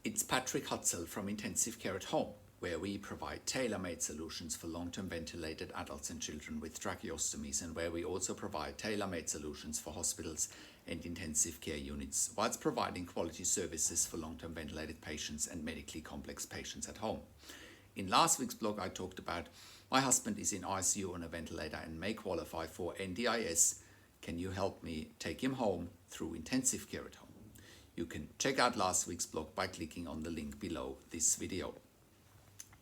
It's Patrik from Intensive Care at Home, where we provide tailor-made solutions for long-term ventilated adults and children with tracheostomies, and where we also provide tailor-made solutions for hospitals and intensive care units, whilst providing quality services for long-term ventilated patients and medically complex patients at home. In last week's blog, I talked about my husband is in ICU on a ventilator and may qualify for NDIS. Can you help me take him home through intensive care at home? You can check out last week's blog by clicking on the link below this video.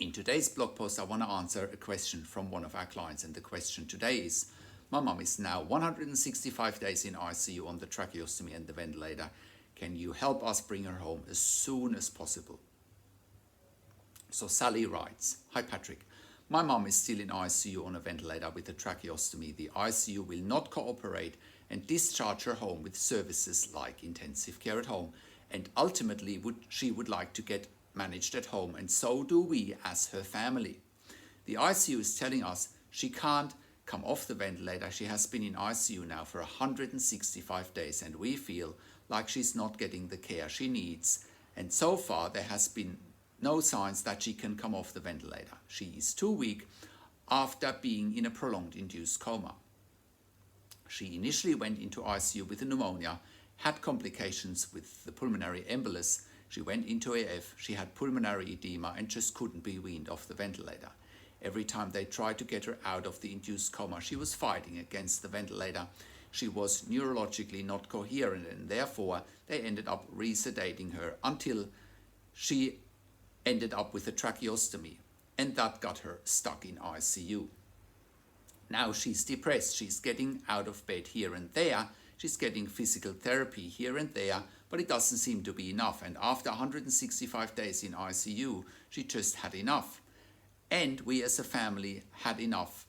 In today's blog post, I want to answer a question from one of our clients, and the question today is, my mum is now 165 days in ICU on the tracheostomy and the ventilator. Can you help us bring her home as soon as possible? So Sally writes, Hi Patrik, my mum is still in ICU on a ventilator with a tracheostomy. The ICU will not cooperate and discharge her home with services like intensive care at home, and ultimately she would like to get managed at home, and so do we as her family. The ICU is telling us she can't come off the ventilator. She has been in ICU now for 165 days, and we feel like she's not getting the care she needs, and so far there has been no signs that she can come off the ventilator. She is too weak after being in a prolonged induced coma. She initially went into ICU with a pneumonia, had complications with the pulmonary embolus. She went into AF, she had pulmonary edema and just couldn't be weaned off the ventilator. Every time they tried to get her out of the induced coma, she was fighting against the ventilator. She was neurologically not coherent, and therefore they ended up resedating her until she ended up with a tracheostomy, and that got her stuck in ICU. Now she's depressed, she's getting out of bed here and there, she's getting physical therapy here and there, but it doesn't seem to be enough, and after 165 days in ICU, she just had enough. And we as a family had enough.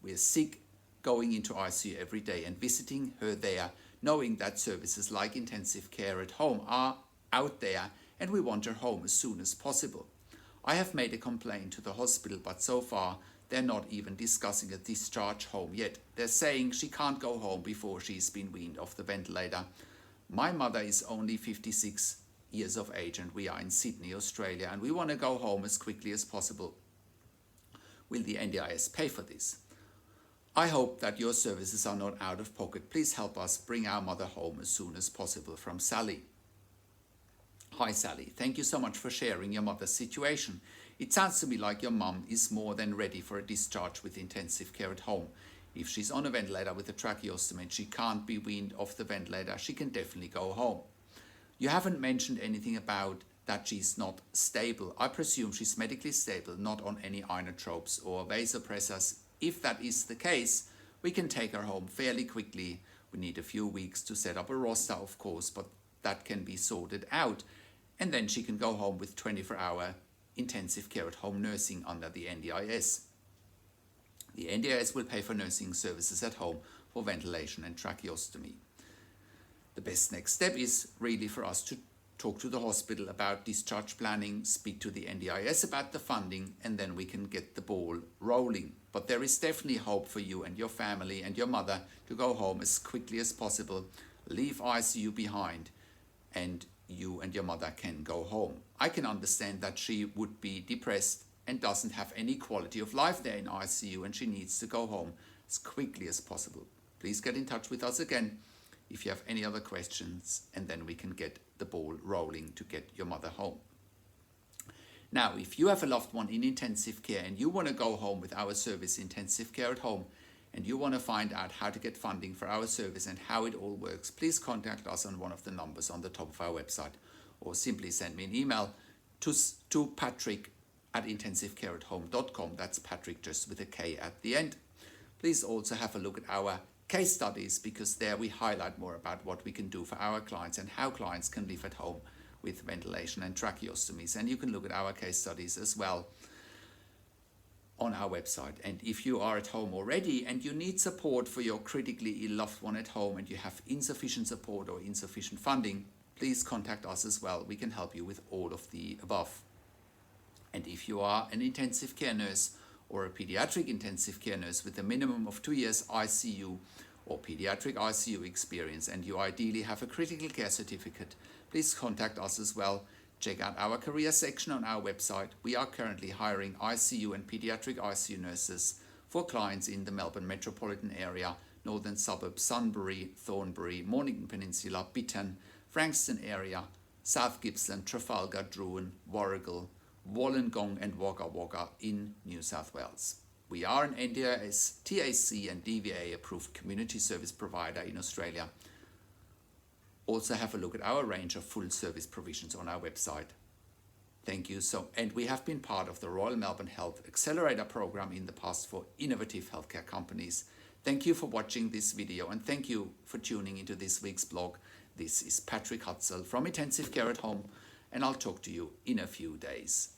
We're sick going into ICU every day and visiting her there, knowing that services like intensive care at home are out there, and we want her home as soon as possible. I have made a complaint to the hospital, but so far they're not even discussing a discharge home yet. They're saying she can't go home before she's been weaned off the ventilator. My mother is only 56 years of age, and we are in Sydney, Australia, and we want to go home as quickly as possible. Will the NDIS pay for this? I hope that your services are not out of pocket. Please help us bring our mother home as soon as possible. From Sally. Hi Sally, thank you so much for sharing your mother's situation. It sounds to me like your mum is more than ready for a discharge with intensive care at home. If she's on a ventilator with a tracheostomy and she can't be weaned off the ventilator, she can definitely go home. You haven't mentioned anything about that she's not stable. I presume she's medically stable, not on any inotropes or vasopressors. If that is the case, we can take her home fairly quickly. We need a few weeks to set up a roster, of course, but that can be sorted out. And then she can go home with 24-hour intensive care at home nursing under the NDIS. The NDIS will pay for nursing services at home for ventilation and tracheostomy. The best next step is really for us to talk to the hospital about discharge planning, speak to the NDIS about the funding, and then we can get the ball rolling. But there is definitely hope for you and your family and your mother to go home as quickly as possible, leave ICU behind, and you and your mother can go home. I can understand that she would be depressed and doesn't have any quality of life there in ICU, and she needs to go home as quickly as possible. Please get in touch with us again if you have any other questions, and then we can get the ball rolling to get your mother home. Now, if you have a loved one in intensive care and you want to go home with our service, Intensive Care at Home, and you want to find out how to get funding for our service and how it all works, please contact us on one of the numbers on the top of our website, or simply send me an email to Patrik@intensivecareathome.com. That's Patrik just with a K at the end. Please also have a look at our case studies, because there we highlight more about what we can do for our clients and how clients can live at home with ventilation and tracheostomies. And you can look at our case studies as well on our website. And if you are at home already and you need support for your critically ill loved one at home, and you have insufficient support or insufficient funding, please contact us as well. We can help you with all of the above. And if you are an intensive care nurse or a pediatric intensive care nurse with a minimum of 2 years ICU or pediatric ICU experience, and you ideally have a critical care certificate, please contact us as well Check out our career section on our website. We are currently hiring ICU and pediatric ICU nurses for clients in the Melbourne metropolitan area, northern suburbs, Sunbury, Thornbury, Mornington Peninsula, Bittern, Frankston area, South Gippsland, Trafalgar, Druin, Warragul, Wollongong and Wagga Wagga in New South Wales. We are an NDIS, TAC and DVA approved community service provider in Australia. Also have a look at our range of full service provisions on our website. Thank you. And we have been part of the Royal Melbourne Health Accelerator program in the past for innovative healthcare companies. Thank you for watching this video and thank you for tuning into this week's blog. This is Patrik from Intensive Care at Home, and I'll talk to you in a few days.